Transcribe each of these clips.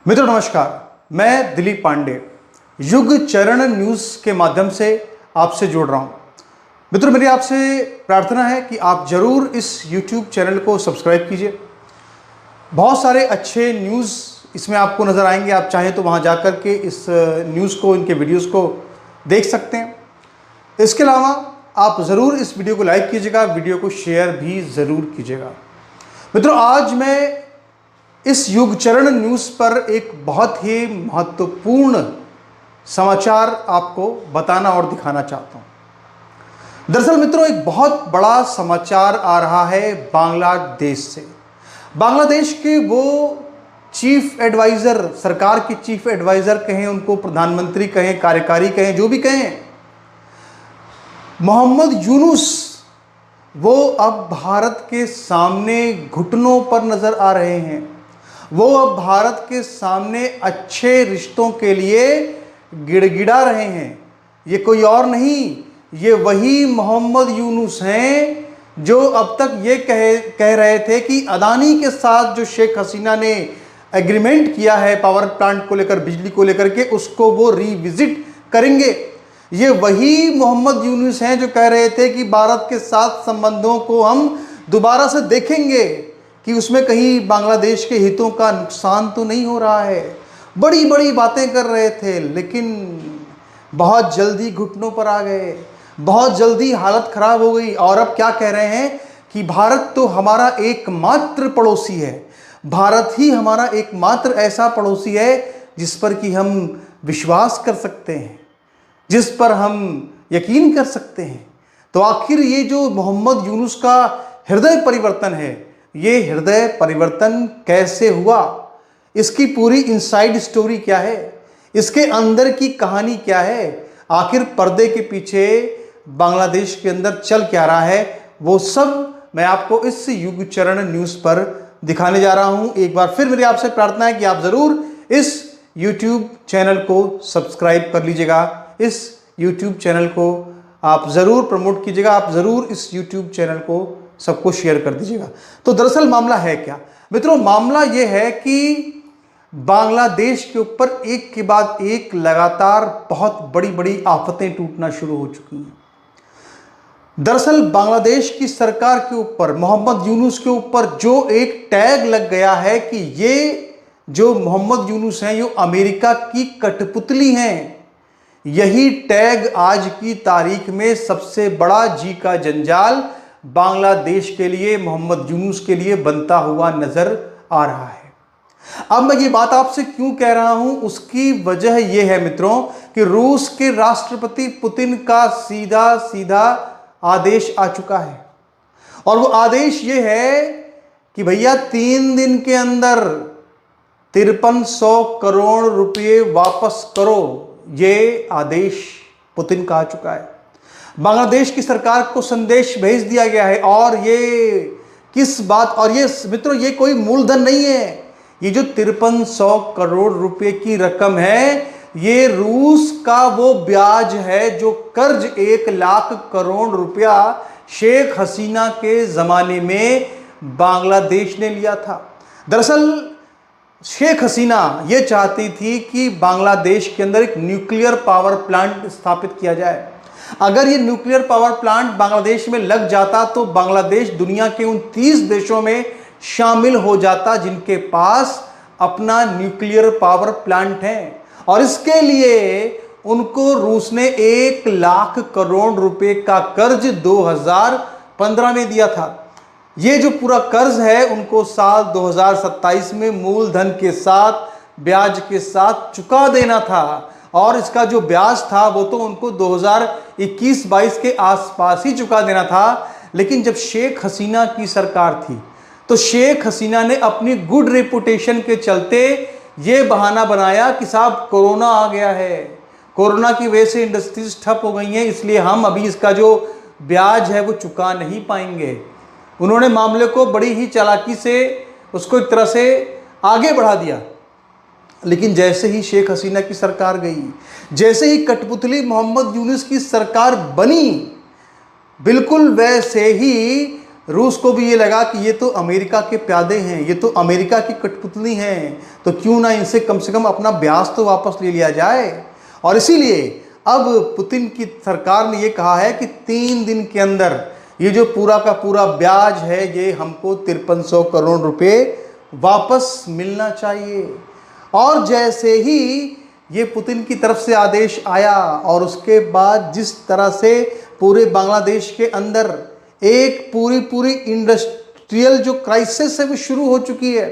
मित्रों नमस्कार, मैं दिलीप पांडे युग चरण न्यूज़ के माध्यम से आपसे जोड़ रहा हूं। मित्रों मेरी आपसे प्रार्थना है कि आप जरूर इस YouTube चैनल को सब्सक्राइब कीजिए। बहुत सारे अच्छे न्यूज़ इसमें आपको नज़र आएंगे। आप चाहें तो वहां जाकर के इस न्यूज़ को, इनके वीडियोस को देख सकते हैं। इसके अलावा आप ज़रूर इस वीडियो को लाइक कीजिएगा, वीडियो को शेयर भी ज़रूर कीजिएगा। मित्रों आज मैं इस युग चरण न्यूज़ पर एक बहुत ही महत्वपूर्ण समाचार आपको बताना और दिखाना चाहता हूं। दरअसल मित्रों एक बहुत बड़ा समाचार आ रहा है बांग्लादेश से। बांग्लादेश के वो चीफ एडवाइज़र, सरकार के चीफ एडवाइज़र कहें उनको, प्रधानमंत्री कहें, कार्यकारी कहें, जो भी कहें, मोहम्मद यूनुस, वो अब भारत के सामने घुटनों पर नज़र आ रहे हैं। वो अब भारत के सामने अच्छे रिश्तों के लिए गिड़गिड़ा रहे हैं। ये कोई और नहीं, ये वही मोहम्मद यूनुस हैं जो अब तक ये कह रहे थे कि अदानी के साथ जो शेख हसीना ने एग्रीमेंट किया है पावर प्लांट को लेकर, बिजली को लेकर के, उसको वो रिविजिट करेंगे। ये वही मोहम्मद यूनुस हैं जो कह रहे थे कि भारत के साथ संबंधों को हम दोबारा से देखेंगे कि उसमें कहीं बांग्लादेश के हितों का नुकसान तो नहीं हो रहा है। बड़ी बड़ी बातें कर रहे थे, लेकिन बहुत जल्दी घुटनों पर आ गए, बहुत जल्दी हालत खराब हो गई। और अब क्या कह रहे हैं कि भारत तो हमारा एकमात्र पड़ोसी है, भारत ही हमारा एकमात्र ऐसा पड़ोसी है जिस पर कि हम विश्वास कर सकते हैं, जिस पर हम यकीन कर सकते हैं। तो आखिर ये जो मोहम्मद यूनुस का हृदय परिवर्तन है, ये हृदय परिवर्तन कैसे हुआ, इसकी पूरी इनसाइड स्टोरी क्या है, इसके अंदर की कहानी क्या है, आखिर पर्दे के पीछे बांग्लादेश के अंदर चल क्या रहा है, वो सब मैं आपको इस युग चरण न्यूज़ पर दिखाने जा रहा हूं। एक बार फिर मेरी आपसे प्रार्थना है कि आप ज़रूर इस YouTube चैनल को सब्सक्राइब कर लीजिएगा, इस YouTube चैनल को आप ज़रूर प्रमोट कीजिएगा, आप ज़रूर इस YouTube चैनल को सबको शेयर कर दीजिएगा। तो दरअसल मामला है क्या मित्रों? मामला यह है कि बांग्लादेश के ऊपर एक के बाद एक लगातार बहुत बड़ी बड़ी आफतें टूटना शुरू हो चुकी हैं। दरअसल बांग्लादेश की सरकार के ऊपर, मोहम्मद यूनुस के ऊपर जो एक टैग लग गया है कि ये जो मोहम्मद यूनुस हैं ये अमेरिका की कठपुतली हैं, यही टैग आज की तारीख में सबसे बड़ा जी का जंजाल बांग्लादेश के लिए, मोहम्मद यूनुस के लिए बनता हुआ नजर आ रहा है। अब मैं ये बात आपसे क्यों कह रहा हूं, उसकी वजह यह है मित्रों कि रूस के राष्ट्रपति पुतिन का सीधा सीधा आदेश आ चुका है। और वो आदेश ये है कि भैया 3 दिन के अंदर 5300 करोड़ रुपए वापस करो। ये आदेश पुतिन का आ चुका है। बांग्लादेश की सरकार को संदेश भेज दिया गया है। और ये किस बात, और ये मित्रों ये कोई मूलधन नहीं है, ये जो 5300 करोड़ रुपए की रकम है ये रूस का वो ब्याज है जो कर्ज 1 लाख करोड़ रुपया शेख हसीना के जमाने में बांग्लादेश ने लिया था। दरअसल शेख हसीना ये चाहती थी कि बांग्लादेश के अंदर एक न्यूक्लियर पावर प्लांट स्थापित किया जाए। अगर ये न्यूक्लियर पावर प्लांट बांग्लादेश में लग जाता तो बांग्लादेश दुनिया के उन 30 देशों में शामिल हो जाता जिनके पास अपना न्यूक्लियर पावर प्लांट है। और इसके लिए उनको रूस ने 1 लाख करोड़ रुपए का कर्ज 2015 में दिया था। ये जो पूरा कर्ज है उनको साल 2027 में मूलधन के साथ, ब्याज के साथ चुका देना था। और इसका जो ब्याज था वो तो उनको 2021-22 के आसपास ही चुका देना था। लेकिन जब शेख हसीना की सरकार थी तो शेख हसीना ने अपनी गुड रेपुटेशन के चलते ये बहाना बनाया कि साहब कोरोना आ गया है, कोरोना की वजह से इंडस्ट्रीज ठप हो गई हैं, इसलिए हम अभी इसका जो ब्याज है वो चुका नहीं पाएंगे। उन्होंने मामले को बड़ी ही चालाकी से उसको एक तरह से आगे बढ़ा दिया। लेकिन जैसे ही शेख हसीना की सरकार गई, जैसे ही कठपुतली मोहम्मद यूनुस की सरकार बनी, बिल्कुल वैसे ही रूस को भी ये लगा कि ये तो अमेरिका के प्यादे हैं, ये तो अमेरिका की कठपुतली हैं, तो क्यों ना इनसे कम से कम अपना ब्याज तो वापस ले लिया जाए। और इसीलिए अब पुतिन की सरकार ने ये कहा है कि 3 दिन के अंदर ये जो पूरा का पूरा ब्याज है ये हमको 5300 करोड़ रुपए वापस मिलना चाहिए। और जैसे ही ये पुतिन की तरफ से आदेश आया और उसके बाद जिस तरह से पूरे बांग्लादेश के अंदर एक पूरी इंडस्ट्रियल जो क्राइसिस है वो शुरू हो चुकी है।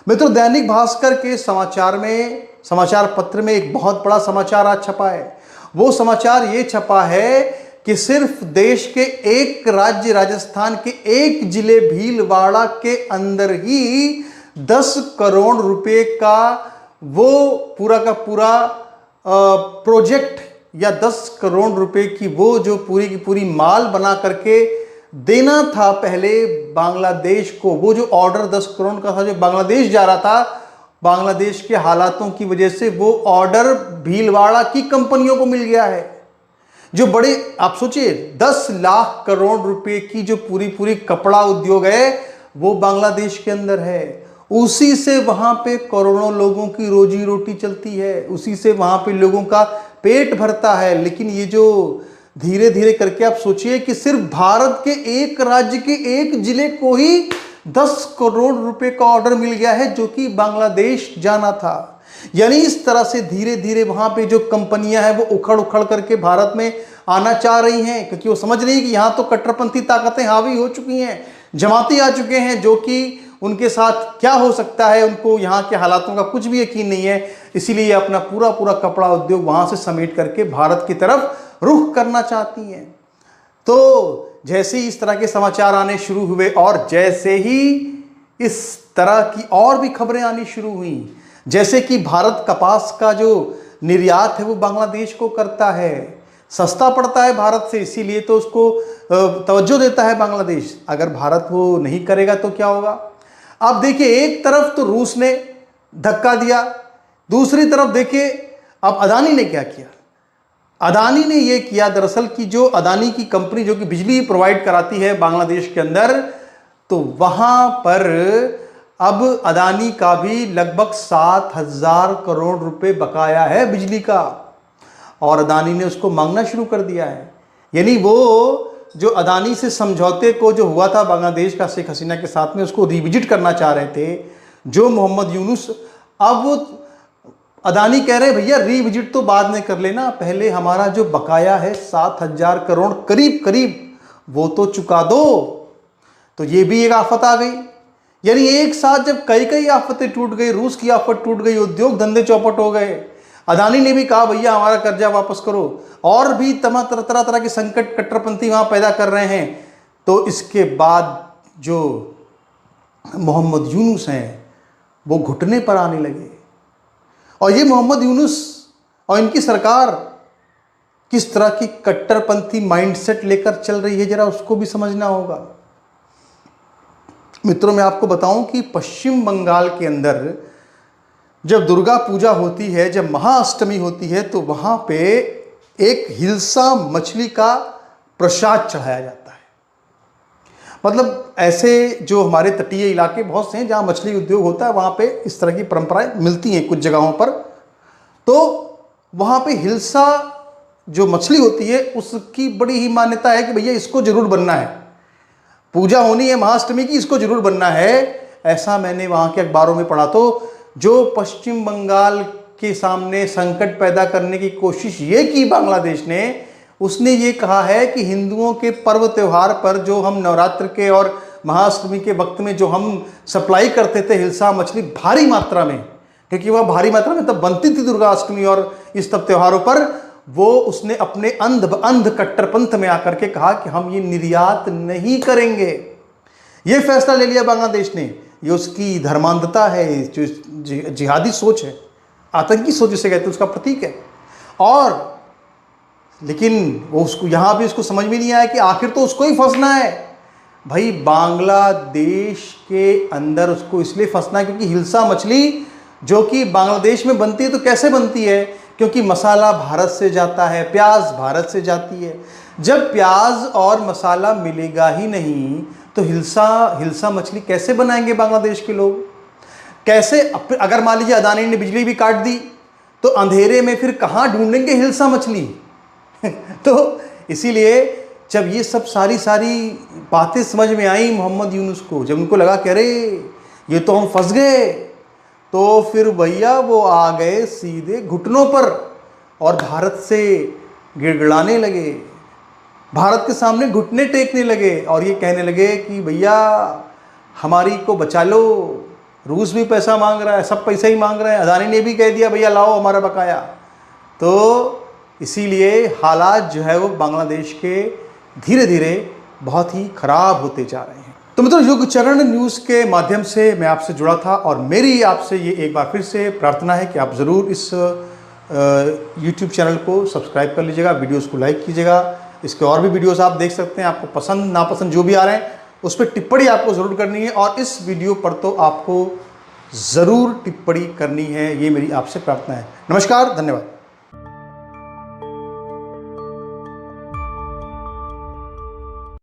मित्रों, दैनिक भास्कर के समाचार पत्र में एक बहुत बड़ा समाचार आज छपा है। वो समाचार ये छपा है कि सिर्फ देश के एक राज्य राजस्थान के एक जिले भीलवाड़ा के अंदर ही 10 करोड़ रुपए का वो पूरा का पूरा प्रोजेक्ट या 10 करोड़ रुपए की वो जो पूरी की पूरी माल बना करके देना था पहले बांग्लादेश को। वो जो ऑर्डर 10 करोड़ का था जो बांग्लादेश जा रहा था, बांग्लादेश के हालातों की वजह से वो ऑर्डर भीलवाड़ा की कंपनियों को मिल गया है। जो बड़े, आप सोचिए 10 लाख करोड़ रुपए की जो पूरी कपड़ा उद्योग है वो बांग्लादेश के अंदर है। उसी से वहां पे करोड़ों लोगों की रोजी रोटी चलती है, उसी से वहां पे लोगों का पेट भरता है। लेकिन ये जो धीरे धीरे करके आप सोचिए कि सिर्फ भारत के एक राज्य के एक जिले को ही 10 करोड़ रुपए का ऑर्डर मिल गया है जो कि बांग्लादेश जाना था। यानी इस तरह से धीरे धीरे वहां पे जो कंपनियां हैं वो उखड़ करके भारत में आना चाह रही हैं, क्योंकि वो समझ रही है कि यहां तो कट्टरपंथी ताकतें हावी हो चुकी हैं, जमाती आ चुके हैं, जो कि उनके साथ क्या हो सकता है उनको यहाँ के हालातों का कुछ भी यकीन नहीं है। इसीलिए अपना पूरा कपड़ा उद्योग वहां से समेट करके भारत की तरफ रुख करना चाहती हैं। तो जैसे ही इस तरह के समाचार आने शुरू हुए और जैसे ही इस तरह की और भी खबरें आनी शुरू हुई, जैसे कि भारत कपास का जो निर्यात है वो बांग्लादेश को करता है, सस्ता पड़ता है भारत से, इसीलिए तो उसको तवज्जो देता है बांग्लादेश। अगर भारत वो नहीं करेगा तो क्या होगा। अब देखिए, एक तरफ तो रूस ने धक्का दिया, दूसरी तरफ देखिए अब अदानी ने क्या किया। अदानी ने यह किया दरअसल कि जो अदानी की कंपनी जो कि बिजली प्रोवाइड कराती है बांग्लादेश के अंदर, तो वहां पर अब अदानी का भी लगभग 7,000 करोड़ रुपए बकाया है बिजली का, और अदानी ने उसको मांगना शुरू कर दिया है। यानी वो जो अदानी से समझौते को जो हुआ था बांग्लादेश का शेख हसीना के साथ में, उसको रिविजिट करना चाह रहे थे जो मोहम्मद यूनुस। अब वो अदानी कह रहे हैं भैया रिविजिट तो बाद में कर लेना, पहले हमारा जो बकाया है 7,000 करोड़ करीब वो तो चुका दो। तो ये भी एक आफत आ गई। यानी एक साथ जब कई आफतें टूट गई, रूस की आफत टूट गई, उद्योग धंधे चौपट हो गए, अदानी ने भी कहा भैया हमारा कर्जा वापस करो, और भी तरह के संकट कट्टरपंथी वहां पैदा कर रहे हैं। तो इसके बाद जो मोहम्मद यूनुस हैं वो घुटने पर आने लगे। और ये मोहम्मद यूनुस और इनकी सरकार किस तरह की कट्टरपंथी माइंडसेट लेकर चल रही है, जरा उसको भी समझना होगा। मित्रों, मैं आपको बताऊं कि पश्चिम बंगाल के अंदर जब दुर्गा पूजा होती है, जब महाअष्टमी होती है, तो वहां पे एक हिल्सा मछली का प्रसाद चढ़ाया जाता है। मतलब ऐसे जो हमारे तटीय इलाके बहुत से हैं जहां मछली उद्योग होता है, वहां पे इस तरह की परंपराएं मिलती हैं कुछ जगहों पर। तो वहां पे हिल्सा जो मछली होती है उसकी बड़ी ही मान्यता है कि भैया इसको जरूर बनना है, पूजा होनी है महाअष्टमी की, इसको जरूर बनना है। ऐसा मैंने वहां के अखबारों में पढ़ा। तो जो पश्चिम बंगाल के सामने संकट पैदा करने की कोशिश ये की बांग्लादेश ने, उसने ये कहा है कि हिंदुओं के पर्व त्योहार पर जो हम नवरात्र के और महाअष्टमी के वक्त में जो हम सप्लाई करते थे हिल्सा मछली भारी मात्रा में, क्योंकि वह भारी मात्रा में तब बनती थी दुर्गा अष्टमी और इस तब त्योहारों पर, वो उसने अपने अंध कट्टरपंथ में आकर के कहा कि हम ये निर्यात नहीं करेंगे। ये फैसला ले लिया बांग्लादेश ने। ये उसकी धर्मांधता है, जो जिहादी सोच है, आतंकी सोच जिसे कहते हैं, उसका प्रतीक है। और लेकिन वो उसको यहाँ भी उसको समझ में नहीं आया कि आखिर तो उसको ही फंसना है भाई। बांग्लादेश के अंदर उसको इसलिए फंसना है क्योंकि हिल्सा मछली जो कि बांग्लादेश में बनती है, तो कैसे बनती है, क्योंकि मसाला भारत से जाता है, प्याज भारत से जाती है। जब प्याज और मसाला मिलेगा ही नहीं तो हिल्सा मछली कैसे बनाएंगे बांग्लादेश के लोग? कैसे? अगर मान लीजिए अदानी ने बिजली भी काट दी तो अंधेरे में फिर कहाँ ढूंढेंगे हिल्सा मछली? तो इसीलिए जब ये सब सारी बातें समझ में आई मोहम्मद यूनुस को, जब उनको लगा कि अरे ये तो हम फंस गए, तो फिर भैया वो आ गए सीधे घुटनों पर और भारत से गिड़गिड़ाने लगे, भारत के सामने घुटने टेकने लगे और ये कहने लगे कि भैया हमारी को बचा लो, रूस भी पैसा मांग रहा है, सब पैसा ही मांग रहे हैं, अदानी ने भी कह दिया भैया लाओ हमारा बकाया। तो इसीलिए हालात जो है वो बांग्लादेश के धीरे धीरे बहुत ही खराब होते जा रहे हैं। तो मित्रों, युगचरण न्यूज़ के माध्यम से मैं आपसे जुड़ा था और मेरी आपसे ये एक बार फिर से प्रार्थना है कि आप ज़रूर इस YouTube चैनल को सब्सक्राइब कर लीजिएगा, वीडियोस को लाइक कीजिएगा। इसके और भी वीडियोस आप देख सकते हैं, आपको पसंद नापसंद जो भी आ रहे हैं उस पर टिप्पणी आपको ज़रूर करनी है और इस वीडियो पर तो आपको ज़रूर टिप्पणी करनी है, ये मेरी आपसे प्रार्थना है। नमस्कार, धन्यवाद।